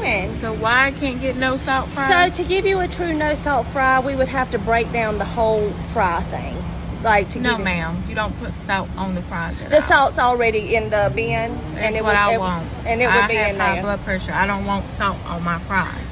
can. So why I can't get no salt fries? So to give you a true no salt fry, we would have to break down the whole fry thing. Like to no, ma'am, you don't put salt on the fries. The salt's already in the bin, and it would. I want. And it would be in there. I have high blood pressure. I don't want salt on my fries.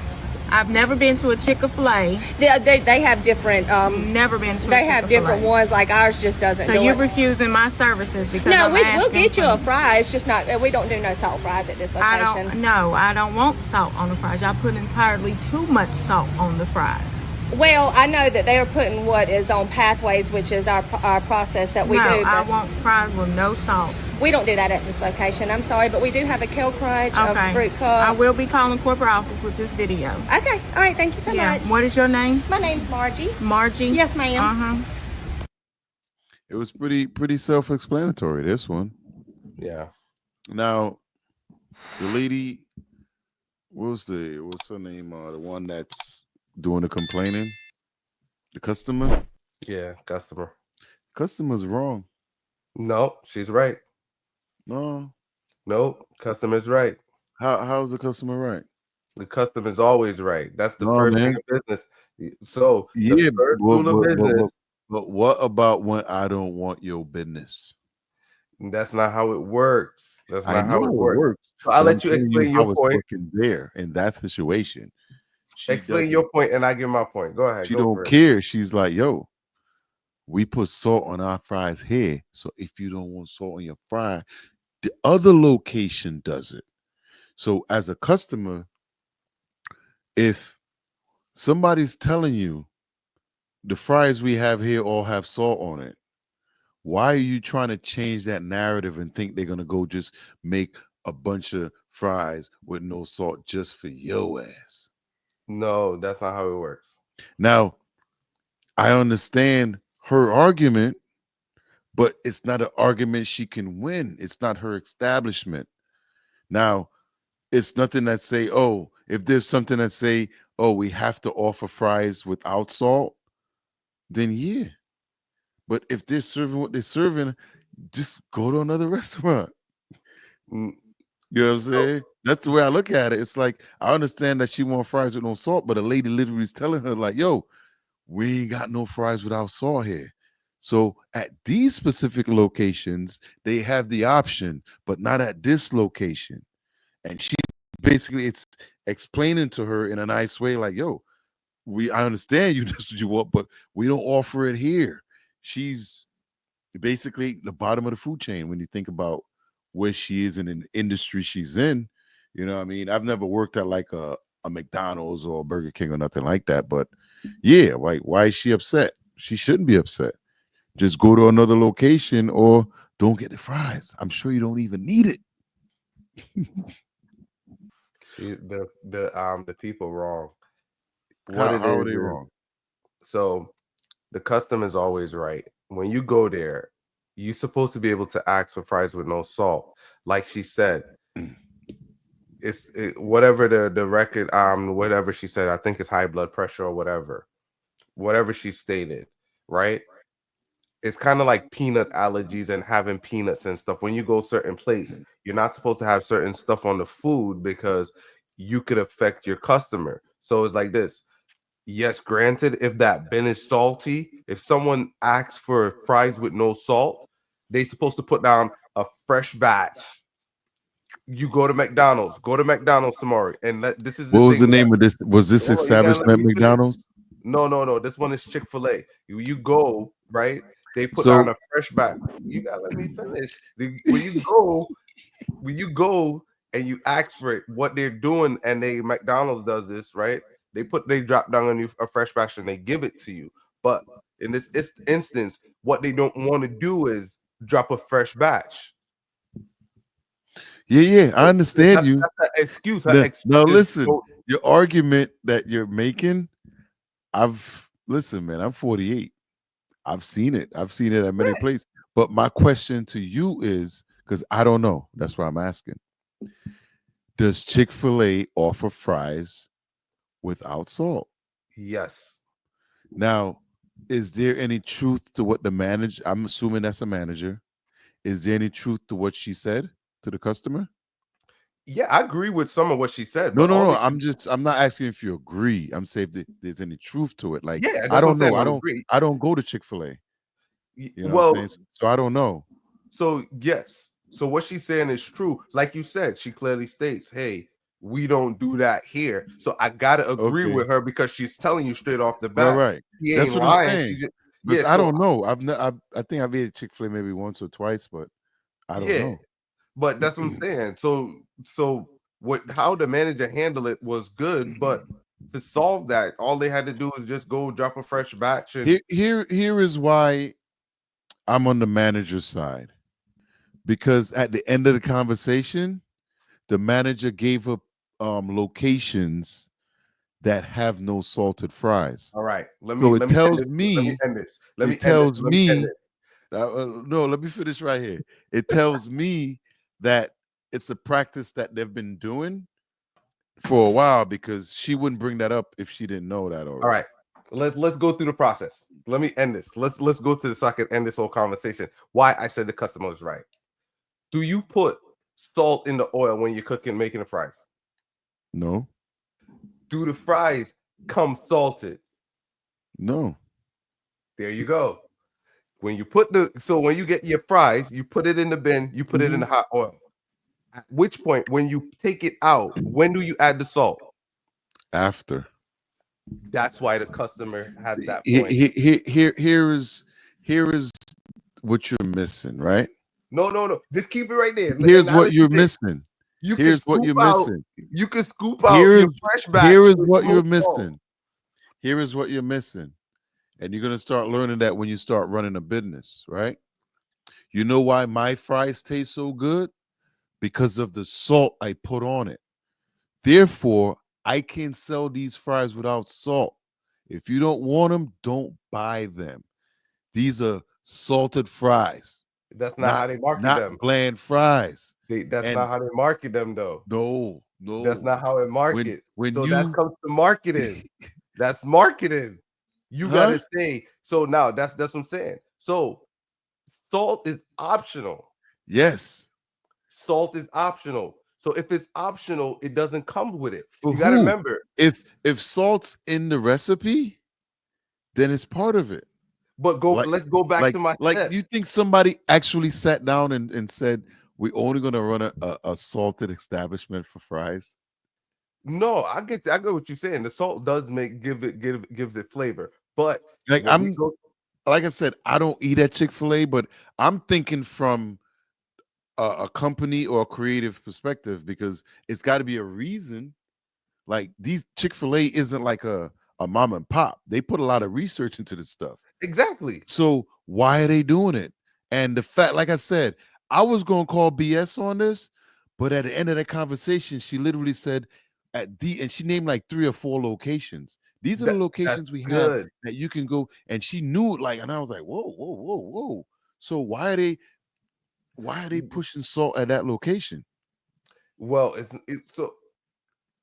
I've never been to a Chick-Fil-A. They have different. Never been to. They have different ones. Like ours just doesn't. So you're refusing my services because no, we'll get you a fry. It's just not. We don't do no salt fries at this location. I don't want salt on the fries. Y'all put entirely too much salt on the fries. Well, I know that they're putting what is on Pathways, which is our process that we do. No, I want fries with no salt. We don't do that at this location. I'm sorry, but we do have a Kale Crunch, a Fruit Cup. I will be calling corporate office with this video. Okay. All right. Thank you so much. What is your name? My name's Margie. Margie? Yes, ma'am. It was pretty self-explanatory, this one. Yeah. Now, the lady, what's her name? The one that's doing the complaining? The customer? Yeah, customer. Customer's wrong. No, she's right. No, customer's right. How's the customer right? The customer's always right. That's the first thing of business. So yeah, but what about when I don't want your business? That's not how it works. That's not how it works. So I'll let you explain your point. There in that situation. Explain your point, and I give my point. Go ahead. She don't care. She's like, yo, we put salt on our fries here. So if you don't want salt on your fry, the other location does it. So as a customer, if somebody's telling you the fries we have here all have salt on it, why are you trying to change that narrative and think they're going to go just make a bunch of fries with no salt just for your ass? No, that's not how it works. Now, I understand her argument, but it's not an argument she can win. It's not her establishment. Now, it's nothing that say, oh, if there's something that say, oh, we have to offer fries without salt, then yeah. But if they're serving what they're serving, just go to another restaurant. You know what I'm saying? That's the way I look at it. It's like, I understand that she wants fries with no salt, but a lady literally is telling her like, yo, we ain't got no fries without salt here. So at these specific locations, they have the option, but not at this location. And she basically, it's explaining to her in a nice way, like, yo, I understand you, that's what you want, but we don't offer it here. She's basically the bottom of the food chain when you think about where she is in an industry she's in. You know what I mean? I've never worked at like a McDonald's or a Burger King or nothing like that. But yeah, like, why is she upset? She shouldn't be upset. Just go to another location or don't get the fries. I'm sure you don't even need it. The people wrong. How are they wrong? So the customer is always right. When you go there, you're supposed to be able to ask for fries with no salt. Like she said, whatever the record, whatever she said, I think it's high blood pressure or whatever she stated, right? It's kind of like peanut allergies and having peanuts and stuff. When you go certain place, you're not supposed to have certain stuff on the food because you could affect your customer. So it's like this. Yes, granted, if that bin is salty, if someone asks for fries with no salt, they're supposed to put down a fresh batch. You go to McDonald's tomorrow, and this is what was the name of this? Was this establishment McDonald's? No. This one is Chick-Fil-A. You go, right? They put down a fresh batch. You gotta let me finish. When you go and you ask for it, what they're doing, and McDonald's does this, right? They drop down on you a fresh batch and they give it to you. But in this instance, what they don't want to do is drop a fresh batch. Yeah, I understand you. That's an excuse. Now listen, your argument that you're making, listen, man, I'm 48. I've seen it at many places. But my question to you is, because I don't know, that's why I'm asking. Does Chick-fil-A offer fries without salt? Yes. Now, is there any truth to what the manager, I'm assuming that's a manager, is there any truth to what she said to the customer? Yeah, I agree with some of what she said, No, but no, all no. they could, I'm not asking if you agree. I'm saying if there's any truth to it. Like, yeah, I that's what I'm don't know. saying. I agree. I don't go to Chick-fil-A. You know what I'm Well, saying? So I don't know. so yes. So what she's saying is true. Like you said, she clearly states, hey, we don't do that here. So I gotta agree Okay. with her because she's telling you straight off the Right, bat. right. She That's ain't what I'm lying. She saying. just, Because yeah, I so don't know. I think I've ate Chick-fil-A maybe once or twice, but I don't yeah, know. but that's what I'm saying. So what how the manager handled it was good, but to solve that, all they had to do was just go drop a fresh batch and Here is why I'm on the manager's side. Because at the end of the conversation, the manager gave up locations that have no salted fries. all right, So let me end this. Let me end this. Let me it end this. tells Let me end me, this. no, let me finish right here. It tells me that it's a practice that they've been doing for a while because she wouldn't bring that up if she didn't know that All already. right. Let's go through the process. Let me end this. Let's go to this so I can end this whole conversation. Why I said the customer is right. Do you put salt in the oil when you're cooking, making the fries? No, Do the fries come salted? no. There you go. When you when you get your fries, you put it in the bin, you put it in Mhm. the hot oil. At which point, when you take it out, when do you add the salt? After. That's why the customer had that Here, point. here is what you're missing, right? No, no, no. Just keep it right there. Here's what Analogy you're there. missing. You can Here's what scoop you're out. missing. You can scoop out Here is your fresh here batch is with what you're no salt. missing. Here is what you're missing. And you're gonna start learning that when you start running a business, right? You know why my fries taste so good? Because of the salt I put on it. Therefore, I can sell these fries without salt. If you don't want them, don't buy them. These are salted fries, That's not not how they market not them. bland fries. That's And not how they market them, though. no, That's no. not how it When market. when So that you comes to marketing. That's marketing. You huh? gotta say. So now that's what I'm saying. So salt is optional. Yes. Salt is optional. So if it's optional, it doesn't come with it. For You got to who? remember. If salt's in the recipe, then it's part of it. But go. Like Let's go back to my like steps. you think somebody actually sat down and said we're only gonna run a salted establishment for fries? No, I get what you're saying. The salt does gives it flavor. But Like when we go, like I said, I don't eat at Chick-fil-A, but I'm thinking from a company or a creative perspective because it's got to be a reason. Like these Chick-fil-A isn't like a mom and pop. They put a lot of research into this stuff. exactly. So why are they doing it? And the fact, like I said, I was gonna call BS on this, but at the end of that conversation, she literally said and she named like 3 or 4 locations. These are the That's locations we have good. that you can go, and she knew like, and I was like, whoa, whoa, whoa, whoa. So why are they pushing salt at that location? Well, it's so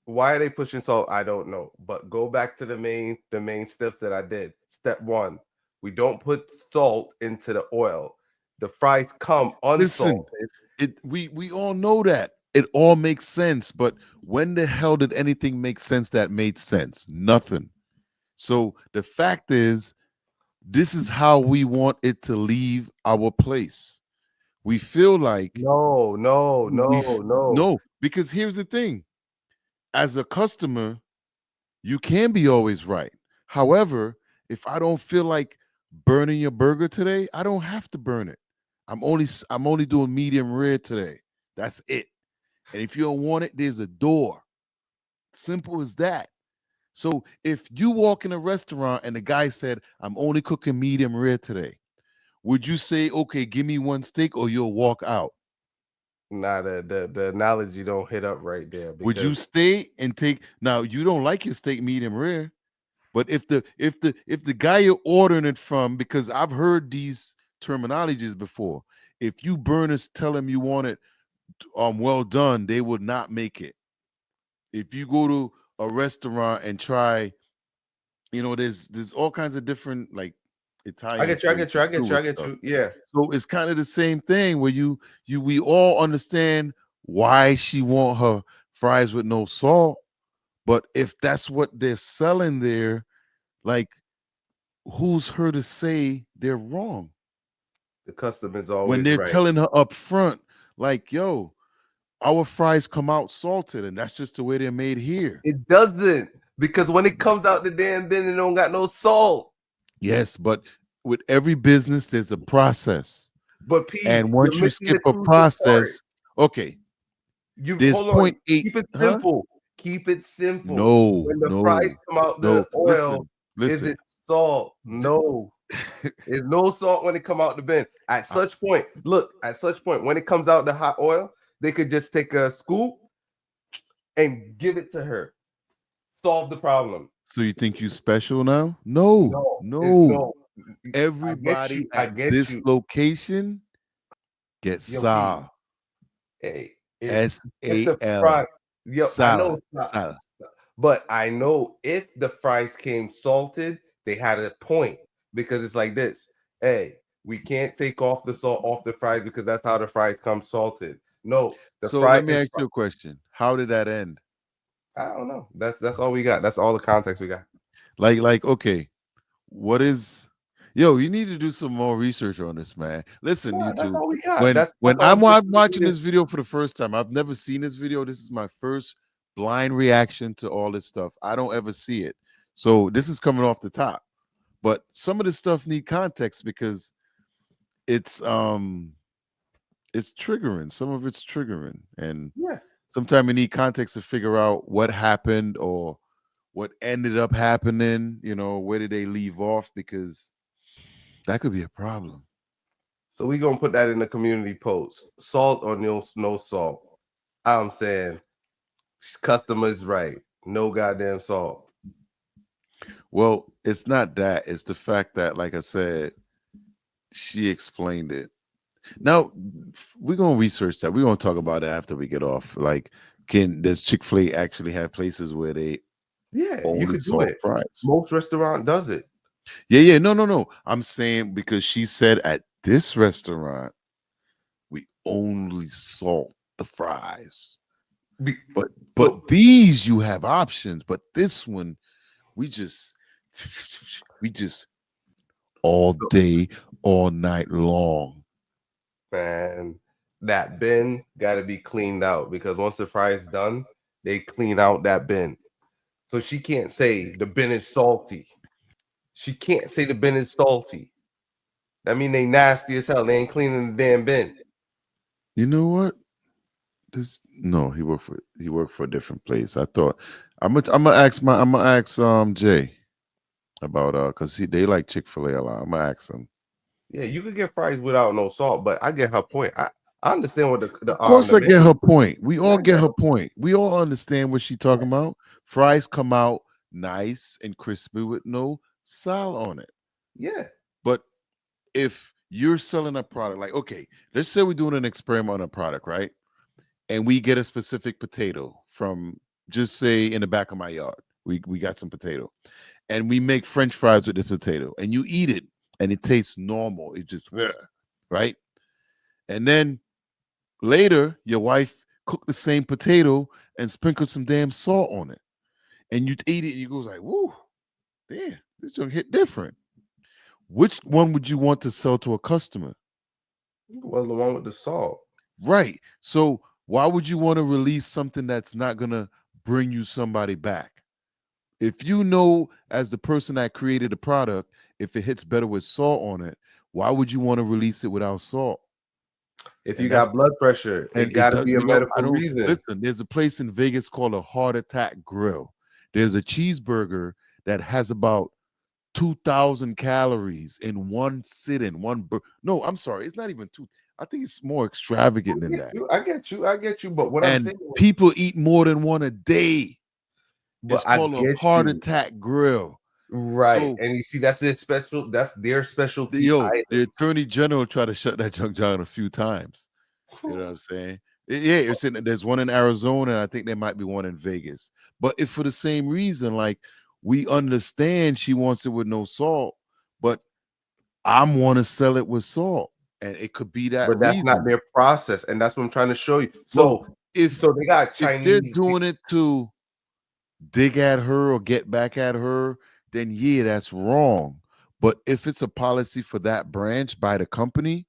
why are they pushing salt? I don't know. But go back to the main steps that I did. Step one, we don't put salt into the oil. The fries come Listen, unsalted. we all know that. It all makes sense, but when the hell did anything make sense that made sense? Nothing. So the fact is, this is how we want it to leave our place. We feel like No, no, we no, no. no, because here's the thing: as a customer, you can be always right. However, if I don't feel like burning your burger today, I don't have to burn it. I'm only doing medium rare today. That's it. And if you don't want it, there's a door. Simple as that. So if you walk in a restaurant and the guy said, I'm only cooking medium rare today, would you say, okay, give me one steak, or you'll walk out? Nah, the analogy don't hit up right there Would you because stay and take now you don't like your steak medium rare, but if the guy you're ordering it from, because I've heard these terminologies before, if you burners tell them you want it well done, they would not make it. If you go to a restaurant and try, there's all kinds of different like I Italian get you, I places get you, I get too you, I and get stuff. you. Yeah. So it's kind of the same thing where we all understand why she want her fries with no salt. But if that's what they're selling there, like, who's her to say they're wrong The customer is when always they're right. telling her up front, like, yo, our fries come out salted, and that's just the way they're made here. It doesn't, because when it comes out the damn bin, it don't got no salt. Yes, but with every business, there's a process. But P, And you're once you missing the skip a crucial part. process, okay, You there's hold on. point eight. Keep it Huh? simple. Keep it simple. No, When the fries no, come out the no. oil, is Listen. it salt? No. There's no salt when it come out the bin. At such point, when it comes out the hot oil, they could just take a scoop and give it to her. Solve the problem. So you think you special now? No, no. No. Everybody I at get this you. location gets Yo, sal. Hey, if the SAL. fry, yo, I Sal. know, Sal. but I know if the fries came salted, they had a point, because it's like this. Hey, we can't take off the salt off the fries because that's how the fries come salted. No, the So fry let me is. ask you a question. How did that end? I don't know. That's all we got. That's all the context we got. Like, okay, what is, yo, you need to do some more research on this, man. Listen, Nah, that's YouTube. all we got. When That's when all I'm watching this video for the first time, I've never seen this video. This is my first blind reaction to all this stuff. I don't ever see it. So this is coming off the top. But some of this stuff need context because it's it's triggering. Some of it's triggering. And Yeah. sometimes we need context to figure out what happened or what ended up happening, where did they leave off? Because that could be a problem. So we gonna put that in the community post. Salt or no salt. I'm saying customers right. No goddamn salt. Well, it's not that. It's the fact that, like I said, she explained it. Now, we're going to research that. We're going to talk about it after we get off. Like, does Chick-fil-A actually have places where they Yeah, you only could do salt it. fries? Most restaurant does it. Yeah. No. I'm saying because she said at this restaurant, we only salt the fries. But these you have options, but this one we just all day, all night long. Man, that bin got to be cleaned out, because once the fries done, they clean out that bin. So she can't say the bin is salty. She can't say the bin is salty. That mean they nasty as hell. They ain't cleaning the damn bin. You know what? No, he worked for a different place. I thought I'm gonna ask Jay about because they like Chick-fil-A a lot. I'm gonna ask him. Yeah, you could get fries without no salt, but I get her point. I understand what Of course, I get her point. We all I get get her point. We all understand what she's talking about. Fries come out nice and crispy with no salt on it. Yeah. But if you're selling a product, like, okay, let's say we're doing an experiment on a product, right? And we get a specific potato from, just say, in the back of my yard. We got some potato, and we make French fries with the potato, and you eat it, and it tastes normal. It just, right? And then later, your wife cooked the same potato and sprinkled some damn salt on it, and you eat it, and you go like, "Woo, damn, this junk hit different." Which one would you want to sell to a customer? Well, the one with the salt. Right. So why would you want to release something that's not gonna bring you somebody back? If you know, as the person that created the product, if it hits better with salt on it, why would you want to release it without salt? If And you that's got blood pressure, it and it got to does, be a I medical don't reason. listen. There's a place in Vegas called a Heart Attack Grill. There's a cheeseburger that has about 2,000 calories in one sitting. No, I'm sorry, it's not even two. I think it's more extravagant than that. I get you. But what I'm And saying, people eat more than one a day. but It's I called a get Heart you. Attack Grill. Right. So, And you see, that's their special. That's their specialty. the attorney general tried to shut that junk down a few times. You know what I'm saying? Yeah, you're saying there's one in Arizona, and I think there might be one in Vegas. But if for the same reason, like, we understand she wants it with no salt, but I'm want to sell it with salt. and it could be that But that's not reason. their process, and that's what I'm trying to show you. Well, So they got if they're Chinese. doing it to dig at her or get back at her, then yeah, that's wrong. But if it's a policy for that branch by the company,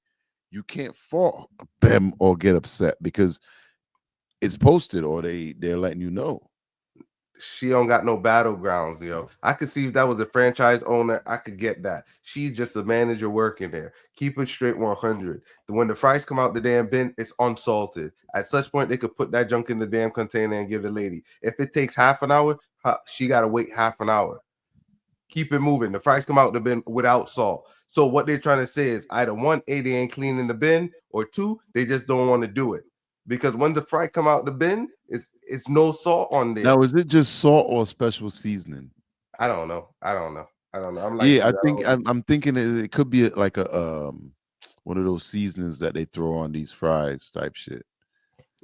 you can't fault them or get upset because it's posted or they're letting you know. She don't got no battlegrounds, yo. I could see if that was a franchise owner, I could get that. She's just a manager working there. Keep it straight 100. When the fries come out the damn bin, it's unsalted. At such point, they could put that junk in the damn container and give the lady. If it takes half an hour, she got to wait half an hour. Keep it moving. The fries come out the bin without salt. So what they're trying to say is either one, A, they ain't cleaning the bin, or two, they just don't want to do it. Because when the fry come out the bin, it's no salt on there. Now, is it just salt or special seasoning? I don't know. I'm like, Yeah, I you, I think don't know. I'm thinking it could be like a one of those seasonings that they throw on these fries type shit.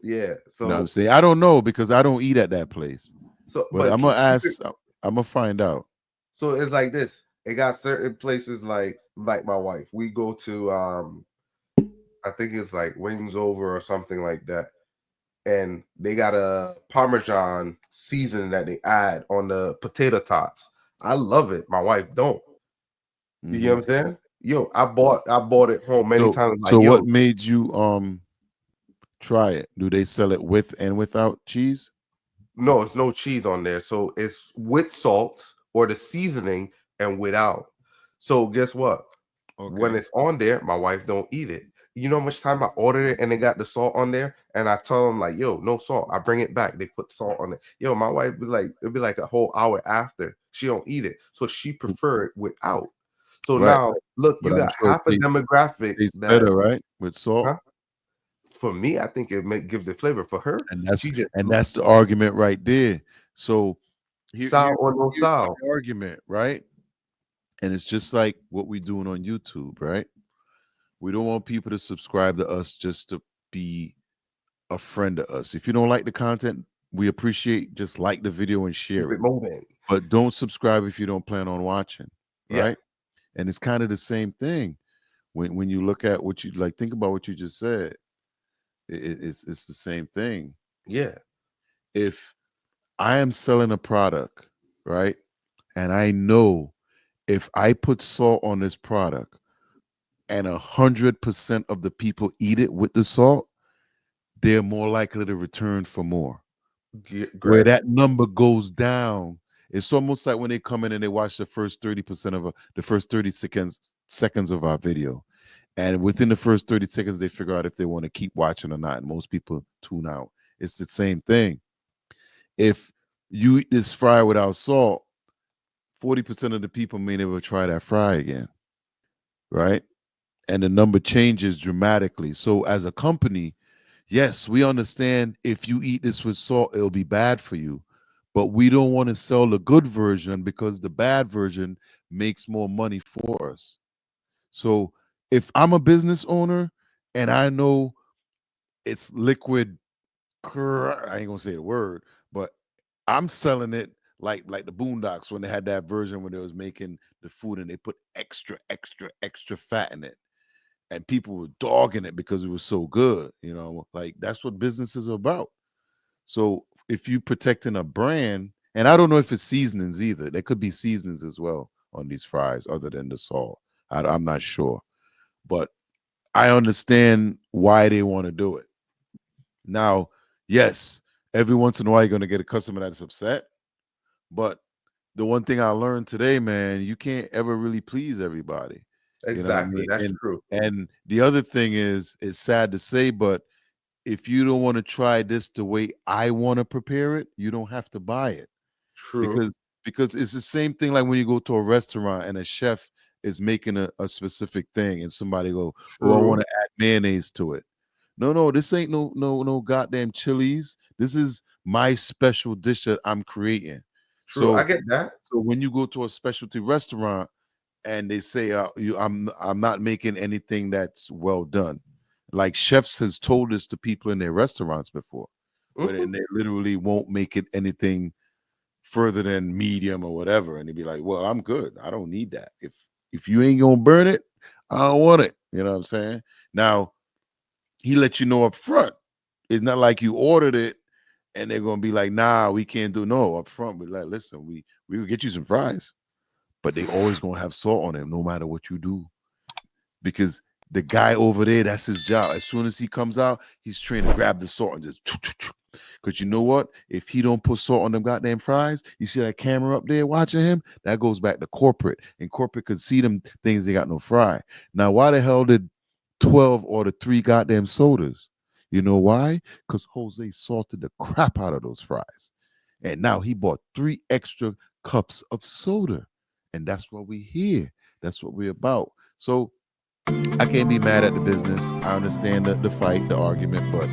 Yeah. You know what So I'm saying? I don't know because I don't eat at that place. But but I'm gonna ask. I'm gonna find out. so it's like this. It got certain places like my wife. We go to I think it's like Wings Over or something like that. And they got a Parmesan seasoning that they add on the potato tots. I love it. My wife don't. You know what I'm saying? Yo, I bought it home many times. Like, So yo, what made you try it? Do they sell it with and without cheese? no, it's no cheese on there. So it's with salt or the seasoning and without. So guess what? When Okay. it's on there, my wife don't eat it. You know how much time I ordered it and they got the salt on there, and I tell them like, "Yo, no salt." I bring it back. They put salt on it. Yo, my wife be like, it'd be like a whole hour after she don't eat it, so she prefer it without. So Right. now, look, But you I'm got sure half a it demographic tastes that, better, right? With salt. huh? For me, I think it may give the flavor. For her, And she just that's the argument right there. So sour or no here's sour. my argument, right? And it's just like what we're doing on YouTube, right? We don't want people to subscribe to us just to be a friend of us. If you don't like the content, we appreciate just like the video and Keep share it it. moving. But don't subscribe if you don't plan on watching, Yeah, right? And it's kind of the same thing when you look at what you like. Think about what you just said. It's the same thing. yeah. If I am selling a product, right, and I know if I put salt on this product and 100% of the people eat it with the salt, they're more likely to return for more. Where Greg. that number goes down, it's almost like when they come in and they watch the first 30% of the first 30 seconds of our video. And within the first 30 seconds, they figure out if they want to keep watching or not. And most people tune out. It's the same thing. If you eat this fry without salt, 40% of the people may never try that fry again. Right. And the number changes dramatically. So as a company, yes, we understand if you eat this with salt, it'll be bad for you. But we don't want to sell the good version because the bad version makes more money for us. So if I'm a business owner and I know it's liquid, I ain't gonna say the word, but I'm selling it like the Boondocks when they had that version when they was making the food and they put extra fat in it and people were dogging it because it was so good. Like that's what business is about. So if you protecting a brand, and I don't know if it's seasonings either. There could be seasonings as well on these fries other than the salt. I'm not sure, but I understand why they want to do it. Now, yes, every once in a while you're gonna get a customer that's upset, but the one thing I learned today, man, you can't ever really please everybody. You know what I Exactly. mean? That's And true. and the other thing is, it's sad to say, but if you don't want to try this the way I want to prepare it, you don't have to buy it. True. Because it's the same thing like when you go to a restaurant and a chef is making a specific thing and somebody go, "Oh, I True. want to add mayonnaise to it." No, this ain't no goddamn chilies. This is my special dish that I'm creating. True. I So get that. so when you go to a specialty restaurant and they say I'm not making anything that's well done. Like chefs has told this to people in their restaurants before, where Mhm. they literally won't make it anything further than medium or whatever, and they'd be like, "Well, I'm good. I don't need that. If you ain't gonna burn it, I don't want it. You know what I'm saying? Now, he let you know up front. It's not like you ordered it and they're gonna be like, nah, we can't do no up front. We're like, listen, we will get you some fries, but they always gonna have salt on them no matter what you do. Because the guy over there, that's his job. As soon as he comes out, he's trained to grab the salt and just because you know what? If he don't put salt on them goddamn fries, you see that camera up there watching him, that goes back to corporate. And corporate could see them things they got no fry. Now, why the hell did 12 order 3 goddamn sodas? You know why? Because Jose salted the crap out of those fries. And now he bought 3 extra cups of soda. And that's what we here. That's what we're about. So I can't be mad at the business. I understand the fight, the argument, but